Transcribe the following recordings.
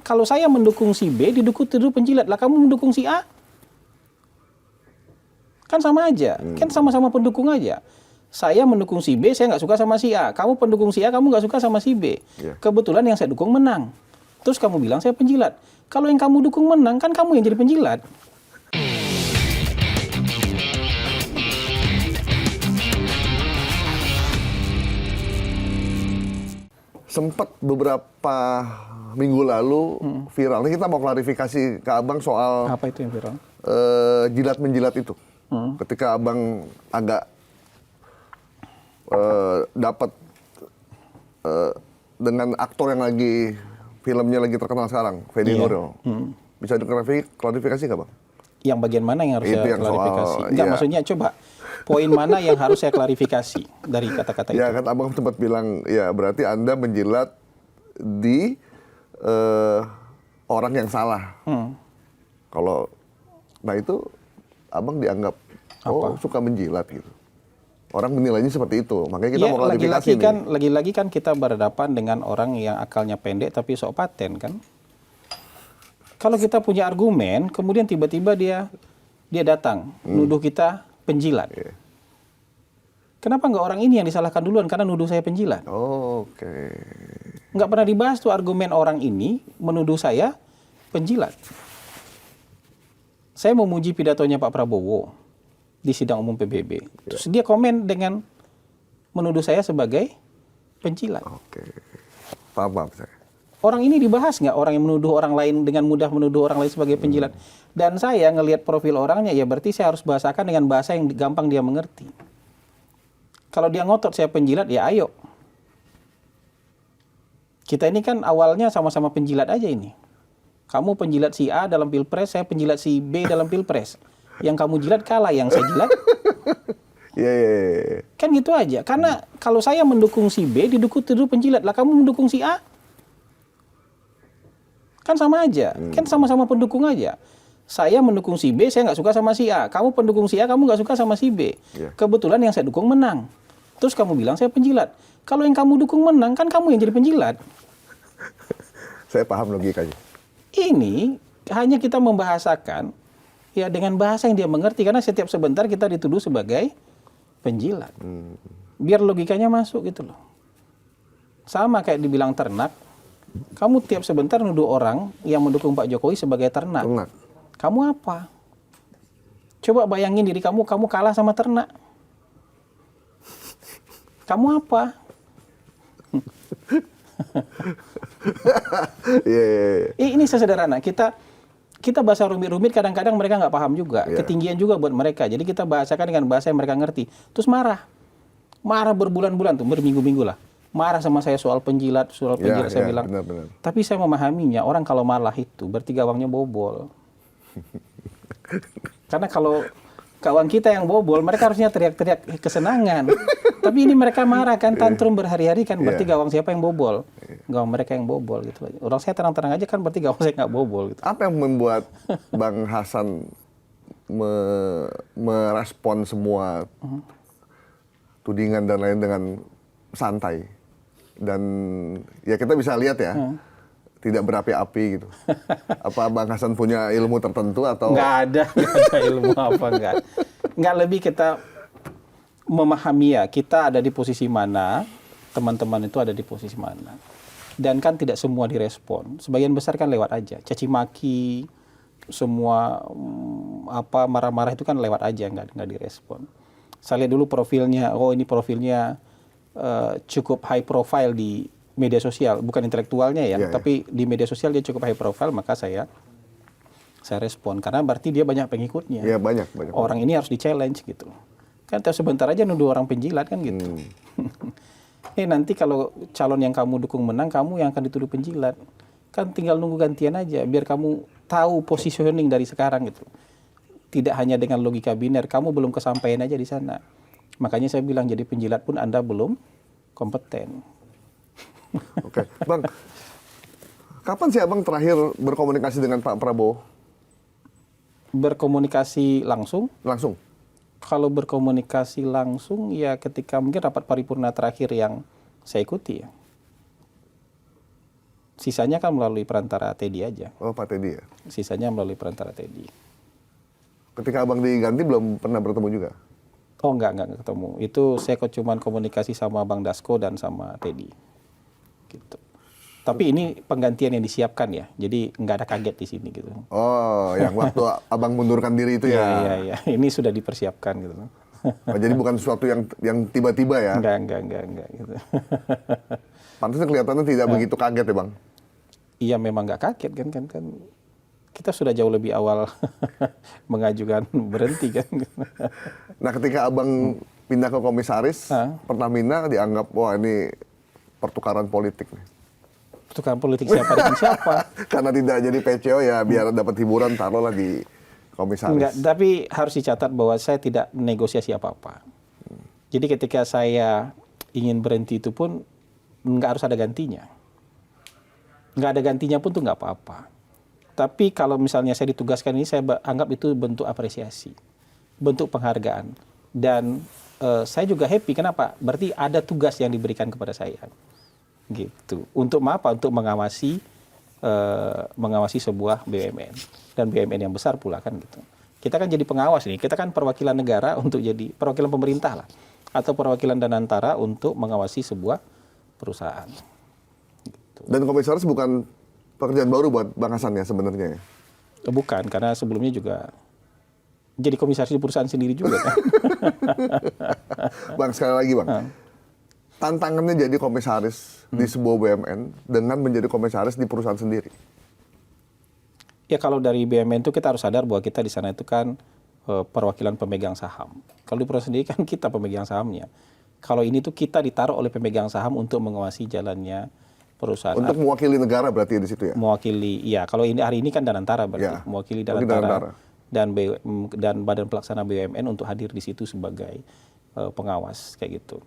kalau saya mendukung si B, dituduh penjilat. Lah kamu mendukung si A? Kan sama aja, kan sama-sama pendukung aja. Saya mendukung si B, saya nggak suka sama si A. Kamu pendukung si A, kamu nggak suka sama si B. Kebetulan yang saya dukung menang. Terus kamu bilang saya penjilat. Kalau yang kamu dukung menang, kan kamu yang jadi penjilat. Sempat beberapa minggu lalu viral. Ini kita mau klarifikasi ke Abang soal Apa itu yang viral? jilat-menjilat itu. Ketika Abang agak dapat dengan aktor yang filmnya lagi terkenal sekarang, Fedi Nuril. Bisa diklarifikasi nggak, Bang? Yang bagian mana yang harus Itu saya yang klarifikasi? soal, Enggak, ya. maksudnya coba poin mana yang harus saya klarifikasi dari kata-kata itu? Ya kan Abang sempat bilang, ya berarti Anda menjilat di orang yang salah. Kalau, nah itu Abang dianggap suka menjilat gitu. Orang menilainya seperti itu, makanya kita mau klarifikasi lagi-lagi kan kita berhadapan dengan orang yang akalnya pendek tapi sok paten kan. Kalau kita punya argumen, kemudian tiba-tiba dia datang nuduh kita penjilat. Kenapa nggak orang ini yang disalahkan duluan karena nuduh saya penjilat? Nggak pernah dibahas tuh argumen orang ini menuduh saya penjilat. Saya memuji pidatonya Pak Prabowo di sidang umum PBB. Terus dia komen dengan menuduh saya sebagai penjilat. Paham saya. Orang ini dibahas nggak? Orang yang menuduh orang lain dengan mudah menuduh orang lain sebagai penjilat. Dan saya ngelihat profil orangnya, ya berarti saya harus bahasakan dengan bahasa yang gampang dia mengerti. Kalau dia ngotot saya penjilat, ya ayo. Kita ini kan awalnya sama-sama penjilat aja ini. Kamu penjilat si A dalam pilpres, saya penjilat si B dalam pilpres. Yang kamu jilat kalah, yang saya jilat. Kan gitu aja. Karena kalau saya mendukung si B, tuduh penjilat. Lah kamu mendukung si A? Kan sama aja. Kan sama-sama pendukung aja. Saya mendukung si B, saya nggak suka sama si A. Kamu pendukung si A, kamu nggak suka sama si B. Kebetulan yang saya dukung menang. Terus kamu bilang saya penjilat. Kalau yang kamu dukung menang, kan kamu yang jadi penjilat. Saya paham logikanya. Ini hanya kita membahasakan ya dengan bahasa yang dia mengerti, karena setiap sebentar kita dituduh sebagai penjilat. Biar logikanya masuk gitu loh. Sama kayak dibilang ternak, kamu tiap sebentar nuduh orang yang mendukung Pak Jokowi sebagai ternak. Kamu apa? Coba bayangin diri kamu kalah sama ternak. Kamu apa? Ini sesederhana. Kita bahasa rumit-rumit, kadang-kadang mereka nggak paham juga. Ketinggian juga buat mereka. Jadi kita bahasakan dengan bahasa yang mereka ngerti. Terus marah berbulan-bulan tuh, berminggu-minggu lah. Marah sama saya soal penjilat, saya bilang. Benar. Tapi saya memahaminya, orang kalau marah itu berarti gawangnya bobol. Karena kalau kawan kita yang bobol, mereka harusnya teriak-teriak kesenangan. Tapi ini mereka marah kan, tantrum berhari-hari kan, berarti gawang siapa yang bobol? Gawang mereka yang bobol gitu. Orang saya terang-terang aja kan, berarti gawang saya nggak bobol gitu. Apa yang membuat Bang Hasan merespon semua tudingan dan lain dengan santai? Dan ya kita bisa lihat ya, tidak berapi-api gitu. Apa Bang Hasan punya ilmu tertentu atau? Nggak ada ilmu apa, nggak lebih kita memahami ya, kita ada di posisi mana, teman-teman itu ada di posisi mana. Dan kan tidak semua direspon, sebagian besar kan lewat aja, caci maki, semua marah-marah itu kan lewat aja, nggak direspon. Saya lihat dulu profilnya, ini profilnya cukup high profile di media sosial, bukan intelektualnya ya, tapi di media sosial dia cukup high profile, maka saya respon, karena berarti dia banyak pengikutnya. Iya, banyak. Orang ini harus di-challenge gitu. Kan sebentar aja nuduh orang penjilat kan gitu. Nanti kalau calon yang kamu dukung menang, kamu yang akan dituduh penjilat. Kan tinggal nunggu gantian aja, biar kamu tahu positioning dari sekarang gitu. Tidak hanya dengan logika biner, kamu belum kesampaian aja di sana. Makanya saya bilang jadi penjilat pun Anda belum kompeten. Oke, Bang. Kapan sih Abang terakhir berkomunikasi dengan Pak Prabowo? Berkomunikasi langsung? Langsung. Kalau berkomunikasi langsung ya ketika mungkin rapat paripurna terakhir yang saya ikuti ya. Sisanya kan melalui perantara Teddy aja. Oh, Pak Teddy ya. Sisanya melalui perantara Teddy. Ketika abang diganti belum pernah bertemu juga? Oh enggak ketemu. Itu saya kok cuman komunikasi sama Bang Dasko dan sama Teddy. Gitu. Tapi ini penggantian yang disiapkan ya. Jadi nggak ada kaget di sini gitu. Oh, yang waktu abang mundurkan diri itu ya? Iya. Ini sudah dipersiapkan gitu. Oh, jadi bukan sesuatu yang tiba-tiba ya? Enggak gitu. Pantasnya kelihatannya tidak begitu kaget ya bang? Iya memang nggak kaget kan kita sudah jauh lebih awal mengajukan berhenti kan. Nah ketika abang pindah ke komisaris, Pertamina dianggap wah ini pertukaran politik nih. Pertukaran politik siapa dengan siapa? Karena tidak jadi PCO ya biar dapat hiburan taruhlah di komisaris. Enggak, tapi harus dicatat bahwa saya tidak negosiasi apa-apa. Jadi ketika saya ingin berhenti itu pun nggak harus ada gantinya. Nggak ada gantinya pun tuh nggak apa-apa. Tapi kalau misalnya saya ditugaskan ini, saya anggap itu bentuk apresiasi, bentuk penghargaan. Dan saya juga happy, kenapa? Berarti ada tugas yang diberikan kepada saya. Gitu. Untuk apa? Untuk mengawasi sebuah BUMN. Dan BUMN yang besar pula kan gitu. Kita kan jadi pengawas nih, kita kan perwakilan negara untuk jadi, perwakilan pemerintah lah. Atau perwakilan Danantara untuk mengawasi sebuah perusahaan. Gitu. Dan komisaris bukan pekerjaan baru buat Bang Hasan ya sebenarnya ya? Bukan, karena sebelumnya juga jadi komisaris di perusahaan sendiri juga kan. Bang, sekali lagi bang, tantangannya jadi komisaris di sebuah BUMN dengan menjadi komisaris di perusahaan sendiri. Ya kalau dari BUMN itu kita harus sadar bahwa kita di sana itu kan perwakilan pemegang saham. Kalau di perusahaan sendiri kan kita pemegang sahamnya. Kalau ini tuh kita ditaruh oleh pemegang saham untuk mengawasi jalannya perusahaan. Untuk mewakili negara berarti di situ ya? Mewakili, ya kalau ini hari ini kan Danantara berarti. Ya, mewakili Danantara. Dan Badan Pelaksana BUMN untuk hadir di situ sebagai pengawas kayak gitu.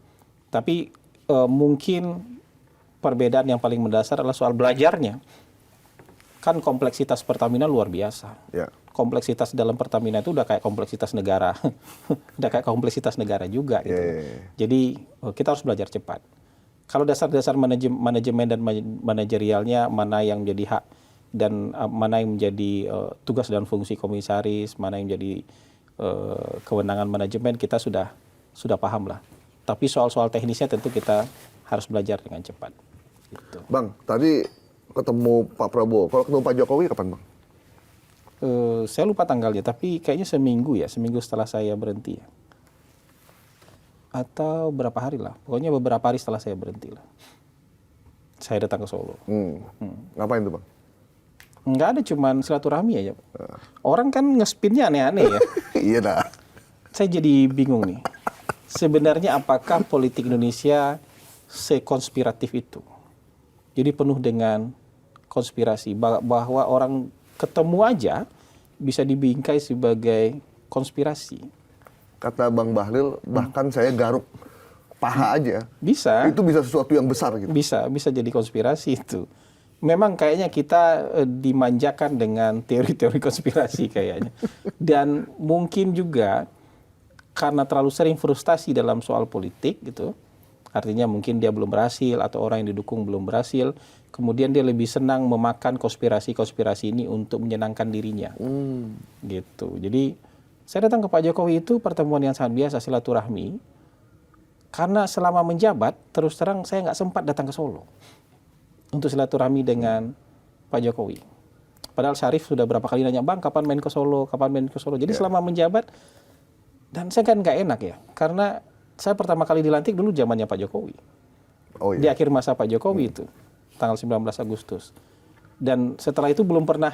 Tapi mungkin perbedaan yang paling mendasar adalah soal belajarnya. Kan kompleksitas Pertamina luar biasa. Ya. Kompleksitas dalam Pertamina itu udah kayak kompleksitas negara. Udah kayak kompleksitas negara juga gitu. Jadi kita harus belajar cepat. Kalau dasar-dasar manajemen dan manajerialnya mana yang menjadi hak dan mana yang menjadi tugas dan fungsi komisaris, mana yang menjadi kewenangan manajemen, kita sudah paham lah. Tapi soal-soal teknisnya tentu kita harus belajar dengan cepat. Gitu. Bang, tadi ketemu Pak Prabowo. Kalau ketemu Pak Jokowi kapan bang? Saya lupa tanggalnya, tapi kayaknya seminggu setelah saya berhenti ya. Atau berapa hari lah, pokoknya beberapa hari setelah saya berhenti lah. Saya datang ke Solo. Ngapain tuh bang? Nggak ada, cuman silaturahmi aja. Orang kan ngespinnya aneh-aneh ya. Iya dah. Saya jadi bingung nih. Sebenarnya apakah politik Indonesia sekonspiratif itu? Jadi penuh dengan konspirasi, bahwa orang ketemu aja bisa dibingkai sebagai konspirasi. Kata Bang Bahlil, bahkan saya garuk paha aja. Bisa. Itu bisa sesuatu yang besar gitu. Bisa jadi konspirasi itu. Memang kayaknya kita dimanjakan dengan teori-teori konspirasi kayaknya. Dan mungkin juga karena terlalu sering frustasi dalam soal politik gitu. Artinya mungkin dia belum berhasil atau orang yang didukung belum berhasil. Kemudian dia lebih senang memakan konspirasi-konspirasi ini untuk menyenangkan dirinya. Gitu. Jadi saya datang ke Pak Jokowi itu pertemuan yang sangat biasa, silaturahmi. Karena selama menjabat, terus terang saya nggak sempat datang ke Solo untuk silaturahmi dengan Pak Jokowi. Padahal Syarif sudah berapa kali nanya, Bang kapan main ke Solo, kapan main ke Solo. Jadi selama menjabat, dan saya kan nggak enak ya, karena saya pertama kali dilantik dulu zamannya Pak Jokowi. Di akhir masa Pak Jokowi itu, tanggal 19 Agustus. Dan setelah itu belum pernah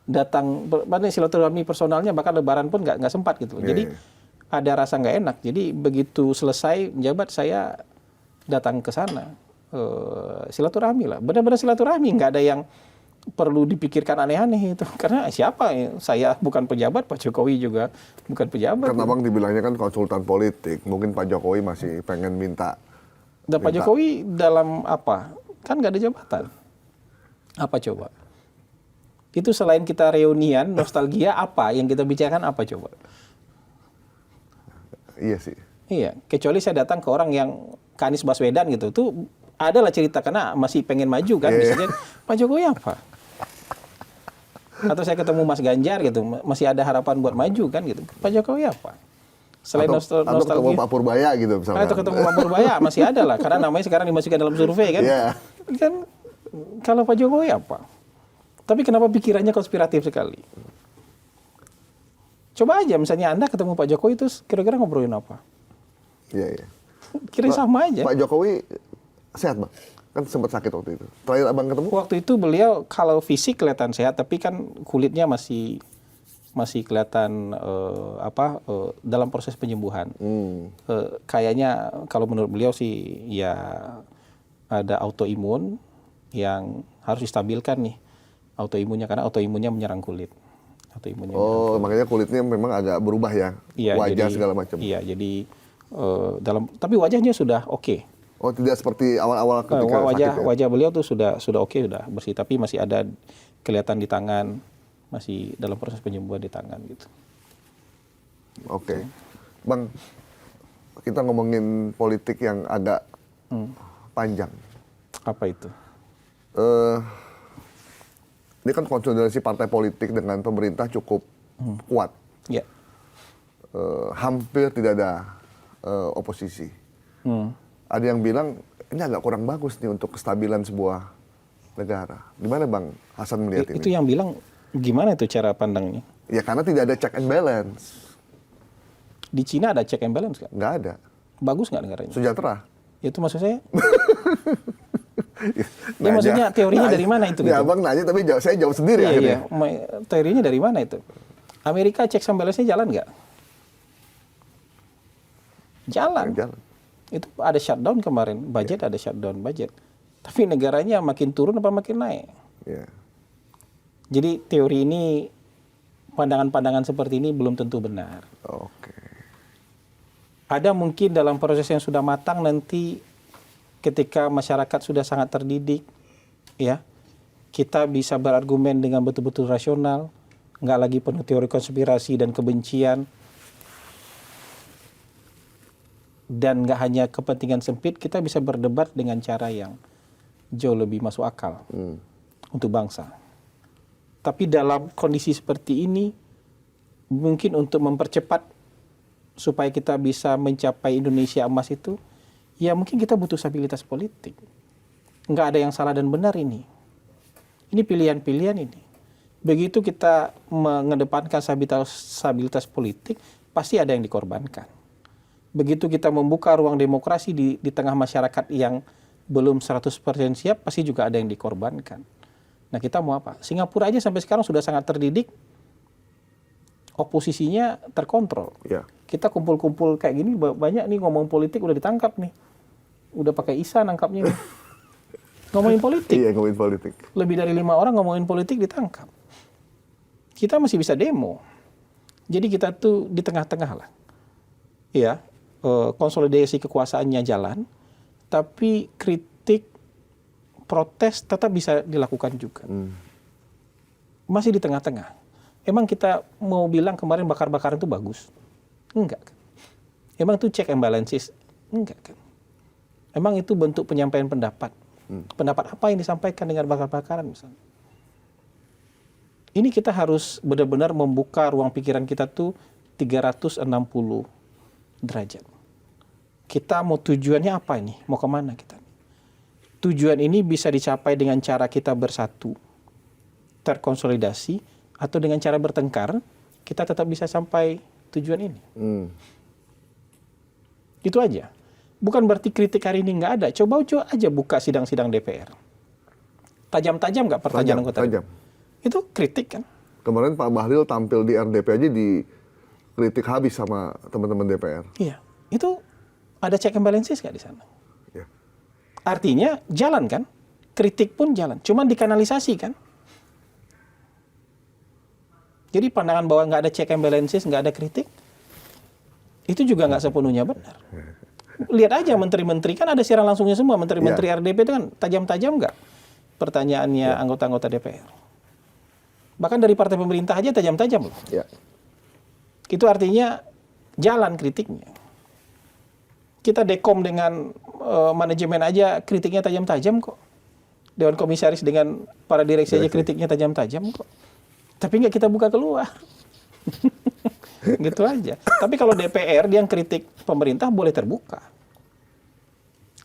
datang, silaturahmi personalnya, bahkan lebaran pun nggak sempat gitu. Jadi ada rasa nggak enak. Jadi begitu selesai menjabat, saya datang ke sana. Silaturahmi lah, benar-benar silaturahmi, nggak ada yang perlu dipikirkan aneh-aneh itu. Karena siapa ya? Saya bukan pejabat, Pak Jokowi juga bukan pejabat. Karena Bang dibilangnya kan konsultan politik, mungkin Pak Jokowi masih pengen minta. Dan Pak Jokowi dalam apa? Kan nggak ada jabatan. Apa coba? Itu selain kita reunian, nostalgia, apa yang kita bicarakan apa coba? Iya sih. Iya, kecuali saya datang ke orang yang ke Anies Baswedan gitu, tuh ada lah cerita karena masih pengen maju kan, misalnya Pak Jokowi apa? Atau saya ketemu Mas Ganjar gitu, masih ada harapan buat maju kan gitu. Pak Jokowi apa? Selain atau ketemu nostalgia. Pak Purbaya gitu misalnya. Atau ketemu Pak Purbaya masih ada lah, karena namanya sekarang dimasukkan dalam survei kan. Iya. Kan kalau Pak Jokowi apa? Tapi kenapa pikirannya konspiratif sekali? Coba aja misalnya Anda ketemu Pak Jokowi terus kira-kira ngobrolin apa? Iya, iya. Kira sama aja. Pak Jokowi sehat, Bang? Kan sempat sakit waktu itu. Terakhir Abang ketemu? Waktu itu beliau kalau fisik kelihatan sehat, tapi kan kulitnya masih kelihatan dalam proses penyembuhan. Kayaknya kalau menurut beliau sih ya ada autoimun yang harus distabilkan nih autoimunnya, karena autoimunnya menyerang kulit. Makanya kulitnya memang agak berubah ya, iya, wajah jadi, segala macam. Iya, jadi tapi wajahnya sudah oke. Oh, tidak seperti awal-awal ketika sakit ya? Wajah beliau tuh sudah oke, sudah bersih, tapi masih ada kelihatan di tangan, masih dalam proses penyembuhan di tangan gitu. Oke. Bang, kita ngomongin politik yang agak panjang. Apa itu? Ini kan konsolidasi partai politik dengan pemerintah cukup kuat. Ya. Hampir tidak ada oposisi. Ada yang bilang ini agak kurang bagus nih untuk kestabilan sebuah negara. Gimana Bang Hasan melihat ini? Itu yang bilang gimana itu cara pandangnya? Ya karena tidak ada check and balance. Di Cina ada check and balance nggak? Nggak ada. Bagus nggak negaranya? Sejahtera. Itu maksud saya? Ya maksudnya teorinya dari mana itu? Ya gitu? Abang nanya tapi saya jawab sendiri akhirnya. Iya. Teorinya dari mana itu? Amerika check and balance-nya jalan nggak? Jalan. Jalan. Itu ada shutdown kemarin, budget ada shutdown budget. Tapi negaranya makin turun apa makin naik? Yeah. Jadi teori ini, pandangan-pandangan seperti ini belum tentu benar. Oke. Ada mungkin dalam proses yang sudah matang nanti ketika masyarakat sudah sangat terdidik, ya, kita bisa berargumen dengan betul-betul rasional, nggak lagi penuh teori konspirasi dan kebencian. Dan nggak hanya kepentingan sempit, kita bisa berdebat dengan cara yang jauh lebih masuk akal untuk bangsa. Tapi dalam kondisi seperti ini, mungkin untuk mempercepat supaya kita bisa mencapai Indonesia emas itu, ya mungkin kita butuh stabilitas politik. Nggak ada yang salah dan benar ini. Ini pilihan-pilihan ini. Begitu kita mengedepankan stabilitas politik, pasti ada yang dikorbankan. Begitu kita membuka ruang demokrasi di tengah masyarakat yang belum 100% siap, pasti juga ada yang dikorbankan. Nah kita mau apa? Singapura aja sampai sekarang sudah sangat terdidik, oposisinya terkontrol. Yeah. Kita kumpul-kumpul kayak gini, banyak nih ngomong politik udah ditangkap nih. Udah pakai ISA nangkapnya nih. Ngomongin politik. Iya, ngomongin politik. Lebih dari 5 orang ngomongin politik ditangkap. Kita masih bisa demo. Jadi kita tuh di tengah-tengah lah. Iya. Konsolidasi kekuasaannya jalan, tapi kritik, protes tetap bisa dilakukan juga. Masih di tengah-tengah. Emang kita mau bilang kemarin bakar-bakaran itu bagus? Enggak kan? Emang itu check and balances? Enggak kan? Emang itu bentuk penyampaian pendapat? Pendapat apa yang disampaikan dengan bakar-bakaran misalnya? Ini kita harus benar-benar membuka ruang pikiran kita tuh 360 derajat. Kita mau tujuannya apa ini? Mau kemana kita? Tujuan ini bisa dicapai dengan cara kita bersatu, terkonsolidasi, atau dengan cara bertengkar, kita tetap bisa sampai tujuan ini. Itu aja. Bukan berarti kritik hari ini nggak ada. Coba aja buka sidang-sidang DPR. Tajam-tajam nggak pertanyaan anggota? Tajam. Itu kritik kan? Kemarin Pak Bahlil tampil di RDP aja dikritik habis sama teman-teman DPR. Iya. Itu ada check and balances nggak di sana? Ya. Artinya jalan kan? Kritik pun jalan. Cuman dikanalisasi kan? Jadi pandangan bahwa nggak ada check and balances, nggak ada kritik, itu juga nggak sepenuhnya benar. Lihat aja menteri-menteri, kan ada siaran langsungnya semua. Menteri-menteri RDP itu kan tajam-tajam nggak pertanyaannya anggota-anggota DPR. Bahkan dari partai pemerintah aja tajam-tajam loh. Ya. Itu artinya jalan kritiknya. Kita dekom dengan manajemen aja kritiknya tajam-tajam kok. Dewan Komisaris dengan para direksi aja kritiknya tajam-tajam kok. Tapi nggak kita buka keluar. Gitu aja. Tapi kalau DPR dia yang kritik pemerintah boleh terbuka.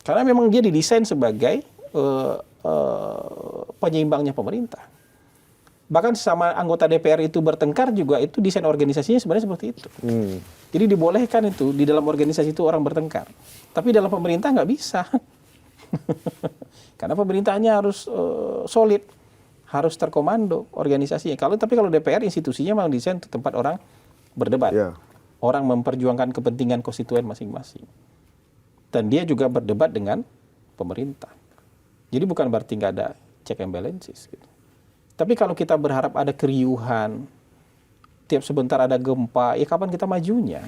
Karena memang dia didesain sebagai penyeimbangnya pemerintah. Bahkan sesama anggota DPR itu bertengkar juga itu desain organisasinya sebenarnya seperti itu. Jadi dibolehkan itu di dalam organisasi itu orang bertengkar. Tapi dalam pemerintah nggak bisa. Karena pemerintahnya harus solid, harus terkomando organisasinya. Tapi kalau DPR institusinya memang desain untuk tempat orang berdebat. Yeah. Orang memperjuangkan kepentingan konstituen masing-masing. Dan dia juga berdebat dengan pemerintah. Jadi bukan berarti nggak ada check and balances gitu. Tapi kalau kita berharap ada keriuhan, tiap sebentar ada gempa, ya kapan kita majunya?